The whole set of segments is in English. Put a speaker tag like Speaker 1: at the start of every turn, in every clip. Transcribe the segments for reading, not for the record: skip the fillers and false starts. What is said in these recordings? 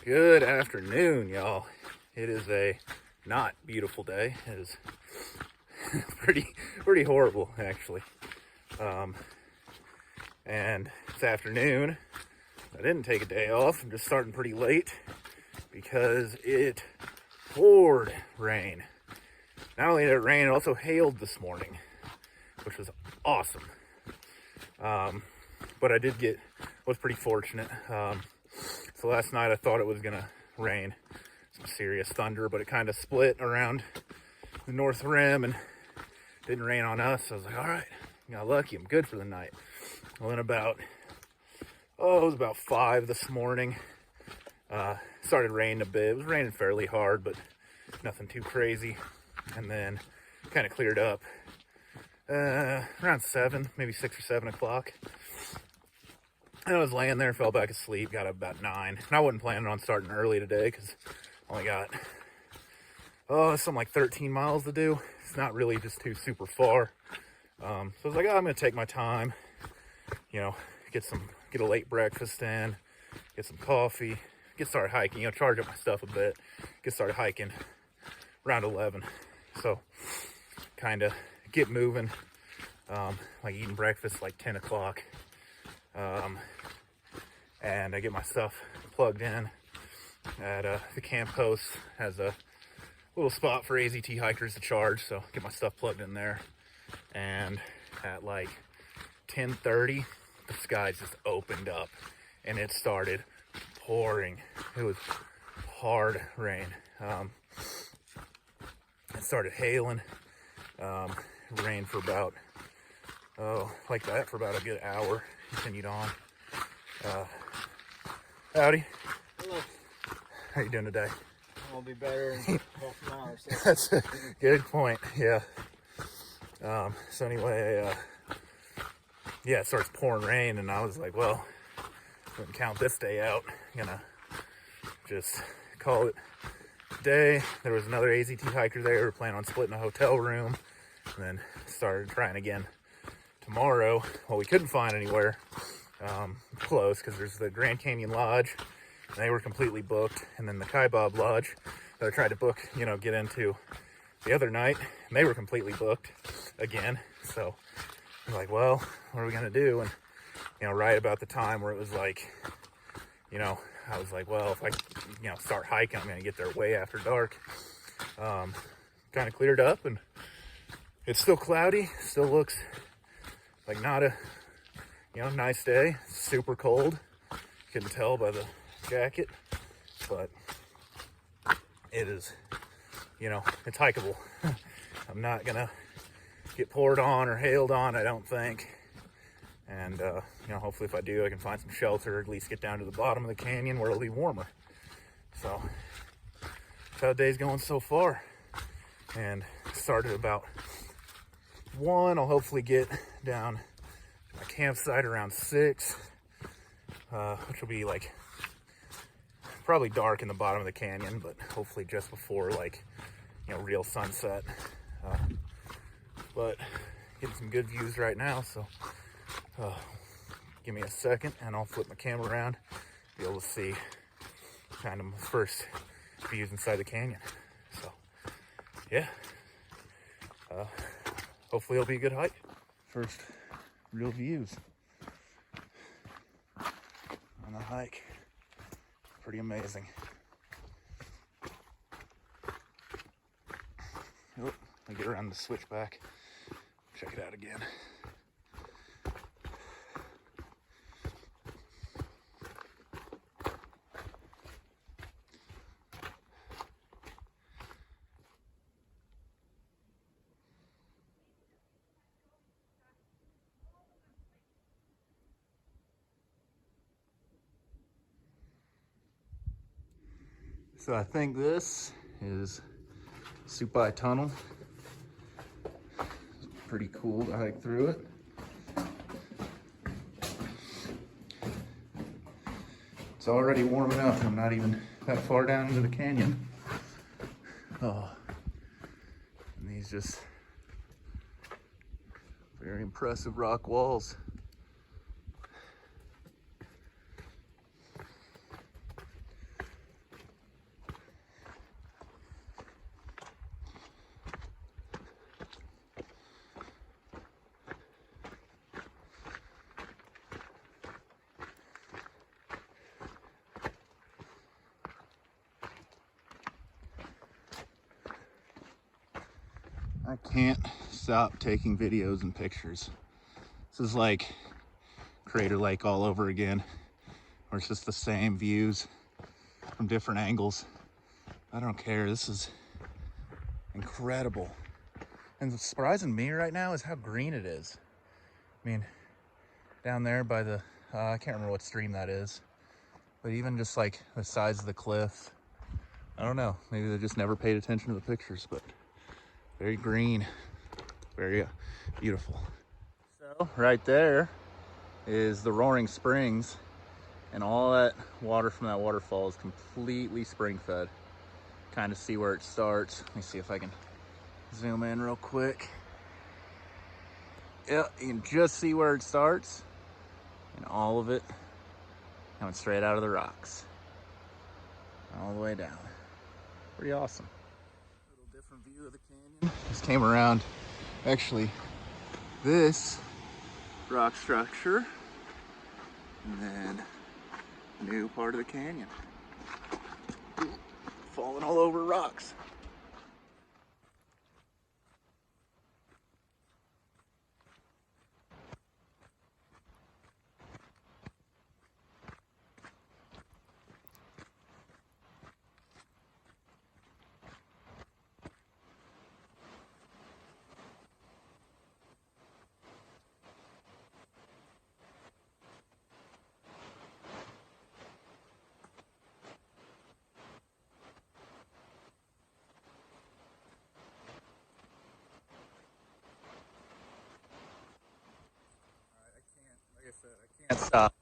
Speaker 1: Good afternoon, y'all. It is a not beautiful day. It is pretty horrible, actually. And this afternoon, I didn't take a day off. I'm just starting pretty late because it poured rain. Not only did it rain, it also hailed this morning, which was awesome. But I was pretty fortunate. So last night I thought it was gonna rain, some serious thunder, but it kind of split around the north rim and didn't rain on us. So I was like, all right, I got lucky, I'm good for the night. Well, then it was about 5 this morning. Started raining a bit. It was raining fairly hard, but nothing too crazy. And then kind of cleared up around 7, maybe 6 or 7 o'clock. And I was laying there, fell back asleep, got up about 9. And I wasn't planning on starting early today because I only got, something like 13 miles to do. It's not really just too super far. So I was like, I'm going to take my time, get a late breakfast in, get some coffee, get started hiking, charge up my stuff a bit, get started hiking around 11. So kind of get moving, like eating breakfast like 10 o'clock. And I get my stuff plugged in at the camp host has a little spot for AZT hikers to charge, so get my stuff plugged in there. And at like 10:30, the skies just opened up and it started pouring. It was hard rain. It started hailing. It rained for about like that for about a good hour. Continued on. Howdy.
Speaker 2: Hello.
Speaker 1: How you doing today?
Speaker 2: I'll be better in half an hour. So.
Speaker 1: That's a good point. Yeah. So anyway, it starts pouring rain, and I was like, well, couldn't count this day out. I'm gonna just call it a day. There was another AZT hiker there. We were planning on splitting a hotel room, and then started trying again tomorrow. Well, we couldn't find anywhere close because there's the Grand Canyon Lodge, and they were completely booked, and then the Kaibab Lodge that I tried to book, get into the other night, and they were completely booked again. So I'm like, well, what are we gonna do? And right about the time where it was like, I was like, well, if I start hiking, I'm gonna get there way after dark. Kind of cleared up, and it's still cloudy. Still looks like not a nice day. Super cold. You can tell by the jacket, but it is, it's hikeable. I'm not gonna get poured on or hailed on, I don't think. And, hopefully if I do, I can find some shelter, or at least get down to the bottom of the canyon where it'll be warmer. So, that's how the day's going so far. And started about 1. I'll hopefully get down to my campsite around 6, which will be like probably dark in the bottom of the canyon, but hopefully just before real sunset. But getting some good views right now, so give me a second and I'll flip my camera around, be able to see kind of my first views inside the canyon. So yeah, hopefully it'll be a good hike. First real views on the hike. Pretty amazing. Oh, I get around the switchback. Check it out again. So I think this is Thru-Hike Tunnel. It's pretty cool to hike through it. It's already warming up. I'm not even that far down into the canyon. Oh, and these just very impressive rock walls. I can't stop taking videos and pictures. This is like Crater Lake all over again, where it's just the same views from different angles. I don't care. This is incredible. And what's surprising me right now is how green it is. I mean, down there by the, I can't remember what stream that is, but even just like the size of the cliff, I don't know. Maybe they just never paid attention to the pictures, but very green, very beautiful. So right there is the Roaring Springs, and all that water from that waterfall is completely spring fed. Kind of see where it starts. Let me see if I can zoom in real quick. Yeah, you can just see where it starts, and all of it coming straight out of the rocks, all the way down. Pretty awesome. A little different view of the canyon. Just came around, actually, this rock structure, and then a new part of the canyon. Falling all over rocks. Like I said, I can't stop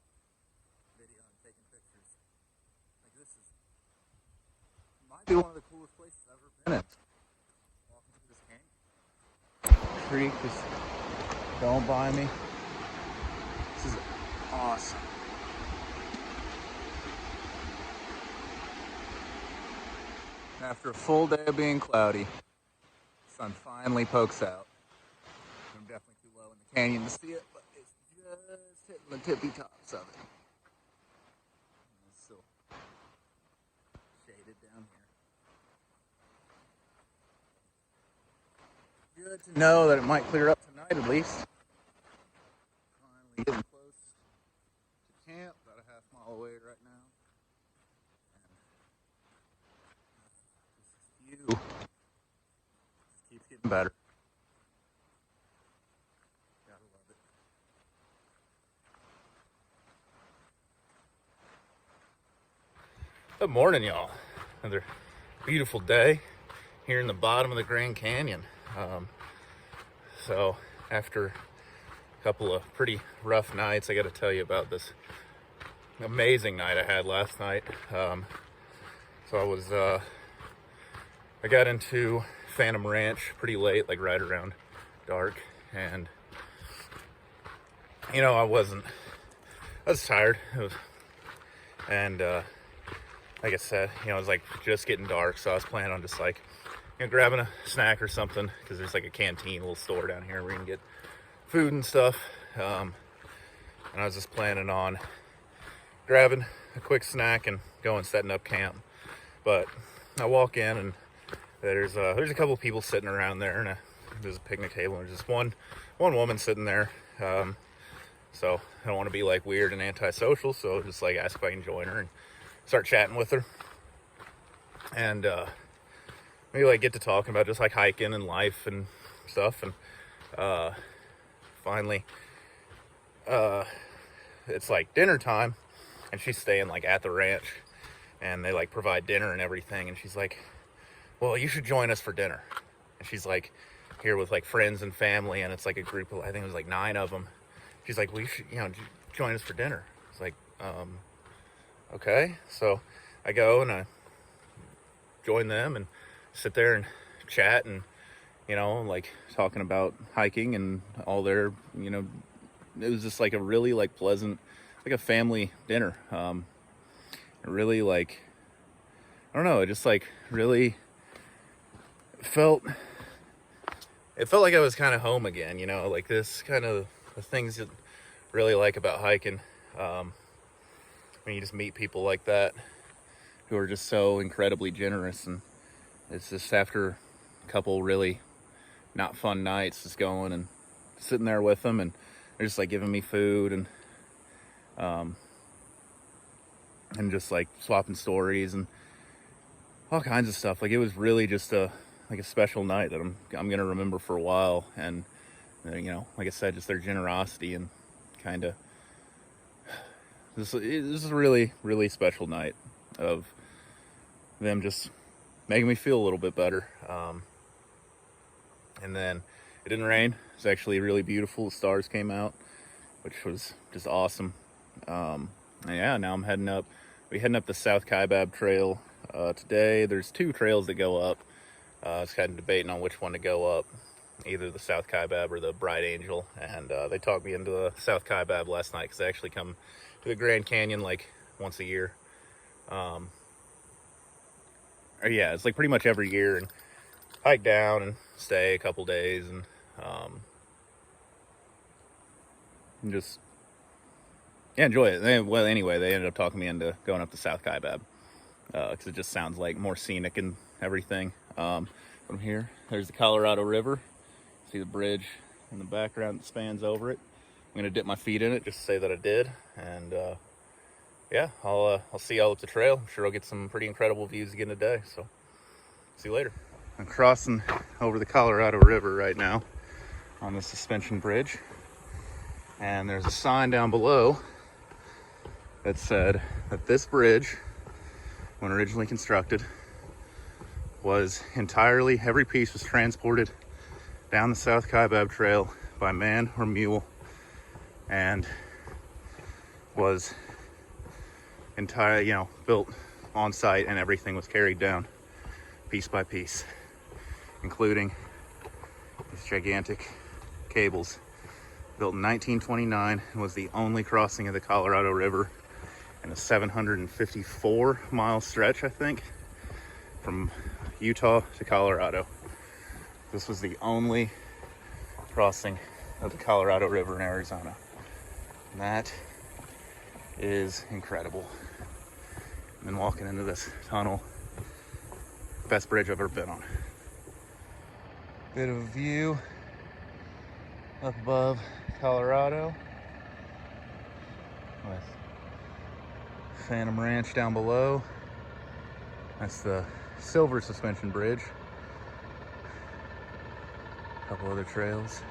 Speaker 1: video and taking pictures. Like, this is might be one of the coolest places I've ever been in. Walking through this canyon. Creek just going by me. This is awesome. After a full day of being cloudy, the sun finally pokes out. I'm definitely too low in the canyon to see it, but it's just hitting the tippy tops of it. And it's still shaded down here. Good to know that it might clear up tonight at least. Finally getting close to camp, about a half mile away right now. And this view just keeps getting better. Gotta love it. Good morning, y'all. Another beautiful day here in the bottom of the Grand Canyon. So after a couple of pretty rough nights, I got to tell you about this amazing night I had last night. So I got into Phantom Ranch pretty late, like right around dark, and you know, I was tired, and like I said, you know, it was like just getting dark, so I was planning on just like, you know, grabbing a snack or something, because there's like a canteen, a little store down here where you can get food and stuff, and I was just planning on grabbing a quick snack and going setting up camp. But I walk in and there's a couple people sitting around there, and there's a picnic table, and there's just one woman sitting there. So I don't want to be like weird and antisocial, so just like ask if I can join her and start chatting with her, and maybe like get to talking about just like hiking and life and stuff. And finally it's like dinner time, and she's staying like at the ranch, and they like provide dinner and everything, and she's like, well, you should join us for dinner. And she's like here with like friends and family, and it's like a group of, I think it was like 9 of them. She's like, well, you should, you know, join us for dinner. It's like, okay. So I go and I join them and sit there and chat, and you know, like talking about hiking and all their, you know, it was just like a really like pleasant, like a family dinner. Really like, I don't know, it just like really it felt like I was kind of home again, you know, like this kind of the things that I really like about hiking, when you just meet people like that who are just so incredibly generous. And it's just after a couple really not fun nights, just going and sitting there with them, and they're just like giving me food and just like swapping stories and all kinds of stuff. Like, it was really just a special night that I'm gonna remember for a while. And you know, like I said, just their generosity and kind of this is a really, really special night of them just making me feel a little bit better. And then it didn't rain. It was actually really beautiful. The stars came out, which was just awesome. And yeah, now I'm heading up. We're heading up the South Kaibab Trail today. There's 2 trails that go up. I was kind of debating on which one to go up, either the South Kaibab or the Bright Angel. And they talked me into the South Kaibab last night because I actually come to the Grand Canyon like once a year. Or yeah, it's like pretty much every year, and hike down and stay a couple days and just enjoy it. Well, anyway, they ended up talking me into going up the South Kaibab because it just sounds like more scenic and everything. From here, there's the Colorado River. See the bridge in the background that spans over it. I'm gonna dip my feet in it just to say that I did, and yeah, I'll see y'all up the trail. I'm sure I'll get some pretty incredible views again today. So see you later. I'm crossing over the Colorado River right now on the suspension bridge, and there's a sign down below that said that this bridge, when originally constructed, was entirely, every piece was transported down the South Kaibab Trail by man or mule, and was built on site, and everything was carried down piece by piece, including these gigantic cables. Built in 1929, and was the only crossing of the Colorado River in a 754 mile stretch, I think, from Utah to Colorado. This was the only crossing of the Colorado River in Arizona. And that is incredible. And then walking into this tunnel, best bridge I've ever been on. Bit of a view up above Colorado with Phantom Ranch down below. That's the Silver Suspension Bridge. A couple other trails.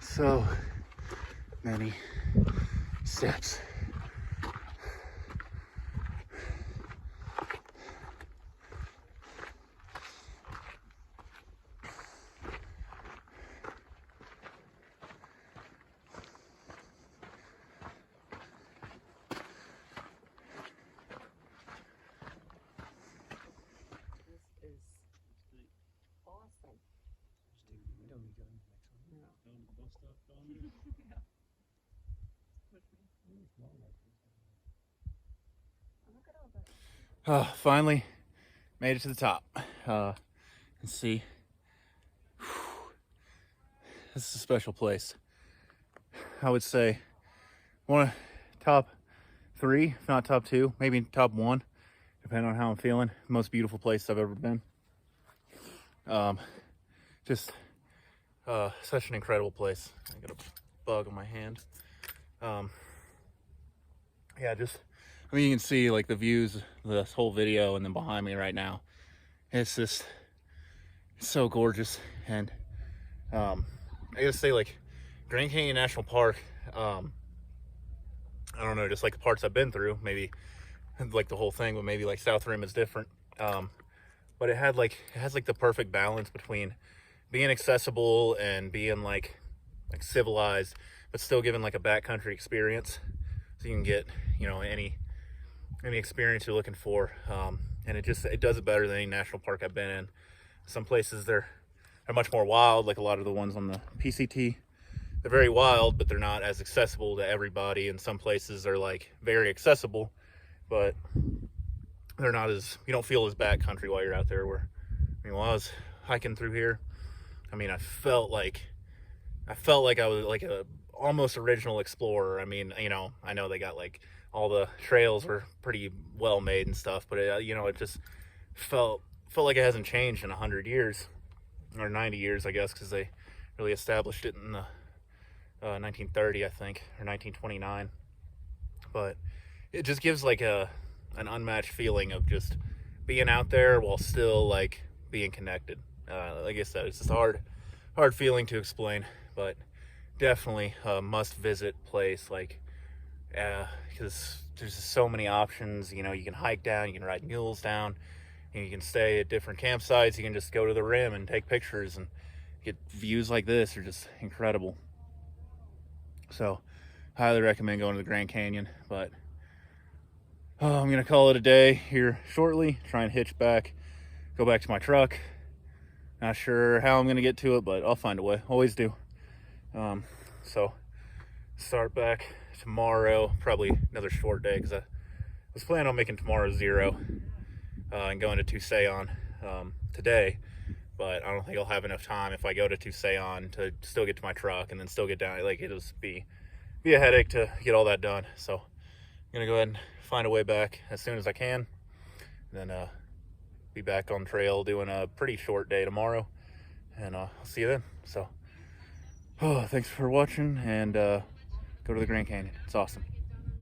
Speaker 1: So many steps. Finally made it to the top. Let's see. This is a special place. I would say one of top 3, if not top 2, maybe top 1, depending on how I'm feeling. Most beautiful place I've ever been. Just such an incredible place. I got a bug on my hand. Yeah, I mean, you can see like the views, this whole video, and then behind me right now, it's just, it's so gorgeous. And I gotta say, like, Grand Canyon National Park, I don't know, just like the parts I've been through, maybe like the whole thing, but maybe like South Rim is different. but it has like the perfect balance between being accessible and being like civilized, but still giving like a backcountry experience, so you can get, you know, any experience you're looking for. And it does it better than any national park I've been in. Some places they're much more wild, like a lot of the ones on the PCT. They're very wild, but they're not as accessible to everybody. And some places are like very accessible, but they're not as, you don't feel as backcountry while you're out there. Where, I mean, while I was hiking through here, I mean, I felt like I was like a almost original explorer. I mean, you know, I know they got like all the trails were pretty well made and stuff, but it, you know, it just felt like it hasn't changed in 100 years or 90 years, I guess, because they really established it in the 1930, I think, or 1929. But it just gives like an unmatched feeling of just being out there while still like being connected. Like I said, it's just a hard feeling to explain, but definitely a must visit place. Like, because there's just so many options. You know, you can hike down, you can ride mules down, you can stay at different campsites, you can just go to the rim and take pictures and get views like this are just incredible. So highly recommend going to the Grand Canyon. But I'm gonna call it a day here shortly, try and hitch back, go back to my truck. Not sure how I'm gonna get to it, but I'll find a way, always do. So start back tomorrow, probably another short day, because I was planning on making tomorrow 0 and going to Tusayan today, but I don't think I'll have enough time if I go to Tusayan to still get to my truck and then still get down. Like, it'll just be a headache to get all that done. So I'm gonna go ahead and find a way back as soon as I can, then be back on trail doing a pretty short day tomorrow, and I'll see you then. So thanks for watching, and go to the Grand Canyon. It's awesome.